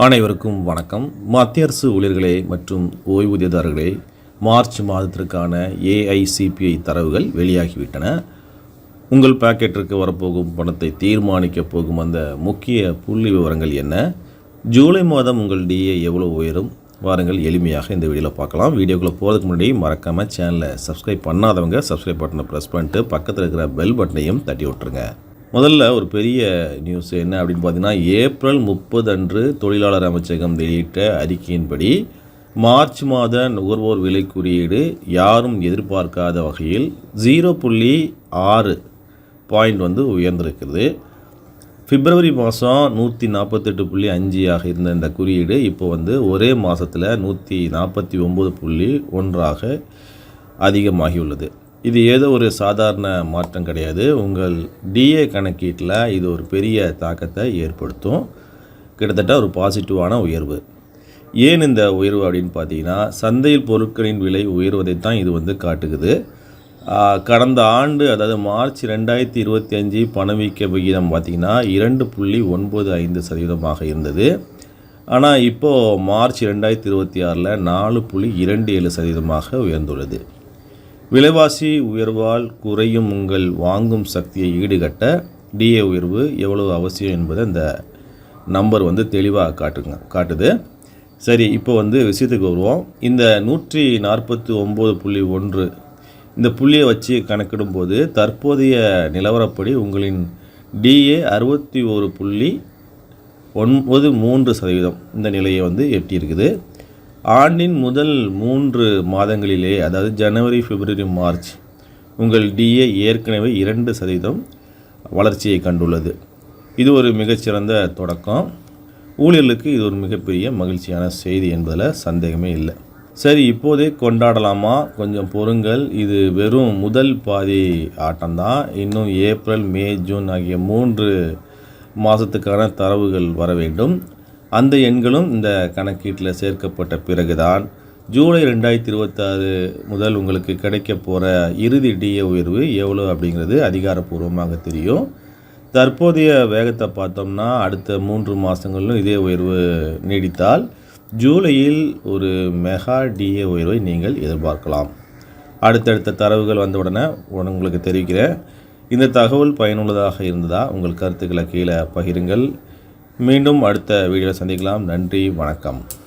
அனைவருக்கும் வணக்கம். மத்திய அரசு ஊழியர்களே மற்றும் ஓய்வூதியதாரர்களே, மார்ச் மாதத்திற்கான ஏஐசிபிஐ தரவுகள் வெளியாகிவிட்டன. உங்கள் பாக்கெட்டிற்கு வரப்போகும் பணத்தை தீர்மானிக்கப் போகும் அந்த முக்கிய புள்ளி விவரங்கள் என்ன? ஜூலை மாதம் உங்கள் டிஏ எவ்வளோ உயரும்? வாருங்கள் எளிமையாக இந்த வீடியோவில் பார்க்கலாம். வீடியோக்குள்ளே போகிறதுக்கு முன்னாடி மறக்காமல் சேனலை சப்ஸ்கிரைப் பண்ணாதவங்க சப்ஸ்கிரைப் பட்டனை ப்ரெஸ் பண்ணிட்டு பக்கத்தில் இருக்கிற பெல் பட்டனையும் தட்டி விட்டுருங்க. முதல்ல ஒரு பெரிய நியூஸ் என்ன அப்படின்னு பார்த்தீங்கன்னா, ஏப்ரல் 30 அன்று தொழிலாளர் அமைச்சகம் வெளியிட்ட அறிக்கையின்படி மார்ச் மாத நுகர்வோர் விலை குறியீடு யாரும் எதிர்பார்க்காத வகையில் 0.6 பாயிண்ட் உயர்ந்திருக்கிறது. பிப்ரவரி மாதம் 148.5 இருந்த இந்த குறியீடு இப்போ ஒரே மாதத்தில் 149.1 அதிகமாகியுள்ளது. இது ஏதோ ஒரு சாதாரண மாற்றம் கிடையாது. உங்கள் டிஏ கணக்கீட்டில் இது ஒரு பெரிய தாக்கத்தை ஏற்படுத்தும். கிட்டத்தட்ட ஒரு பாசிட்டிவான உயர்வு. ஏன் இந்த உயர்வு அப்படின்னு பார்த்தீங்கன்னா, சந்தையில் பொருட்களின் விலை உயர்வதைத்தான் இது காட்டுகிறது. கடந்த ஆண்டு, அதாவது மார்ச் 2025 பணவீக்க விகிதம் பார்த்திங்கன்னா 2.95% இருந்தது. ஆனால் இப்போது மார்ச் 2026 4.27% உயர்ந்துள்ளது. விலைவாசி உயர்வால் குறையும் உங்கள் வாங்கும் சக்தியை ஈடுகட்ட டிஏ உயர்வு எவ்வளவு அவசியம் என்பதை இந்த நம்பர் தெளிவாக காட்டுது. சரி, இப்போ விஷயத்துக்கு வருவோம். இந்த 149.1 இந்த புள்ளியை வச்சு கணக்கிடும்போது தற்போதைய நிலவரப்படி உங்களின் டிஏ 61.93% இந்த நிலையை எட்டியிருக்குது. ஆண்டின் முதல் 3 மாதங்களிலே, அதாவது ஜனவரி, பிப்ரவரி, மார்ச், உங்கள் டிஏ ஏற்கனவே 2% வளர்ச்சியை கண்டுள்ளது. இது ஒரு மிகச்சிறந்த தொடக்கம். ஊழியர்களுக்கு இது ஒரு மிகப்பெரிய மகிழ்ச்சியான செய்தி என்பதில் சந்தேகமே இல்லை. சரி, இப்போதே கொண்டாடலாமா? கொஞ்சம் பொறுங்கள். இது வெறும் முதல் பாதி ஆட்டம்தான். இன்னும் ஏப்ரல், மே, ஜூன் ஆகிய 3 மாதத்துக்கான தரவுகள் வர வேண்டும். அந்த எண்களும் இந்த கணக்கீட்டில் சேர்க்கப்பட்ட பிறகுதான் ஜூலை 2026 முதல் உங்களுக்கு கிடைக்க போகிற இறுதி டிஏ உயர்வு எவ்வளோ அப்படிங்கிறது அதிகாரப்பூர்வமாக தெரியும். தற்போதைய வேகத்தை பார்த்தோம்னா அடுத்த 3 மாதங்களிலும் இதே உயர்வு நீடித்தால் ஜூலையில் ஒரு மெகா டிஏ உயர்வை நீங்கள் எதிர்பார்க்கலாம். அடுத்தடுத்த தரவுகள் வந்தவுடனே உங்களுக்கு தெரிவிக்கிறேன். இந்த தகவல் பயனுள்ளதாக இருந்ததா உங்கள் கருத்துக்களை கீழே பகிருங்கள். மீண்டும் அடுத்த வீடியோவில் சந்திக்கலாம். நன்றி, வணக்கம்.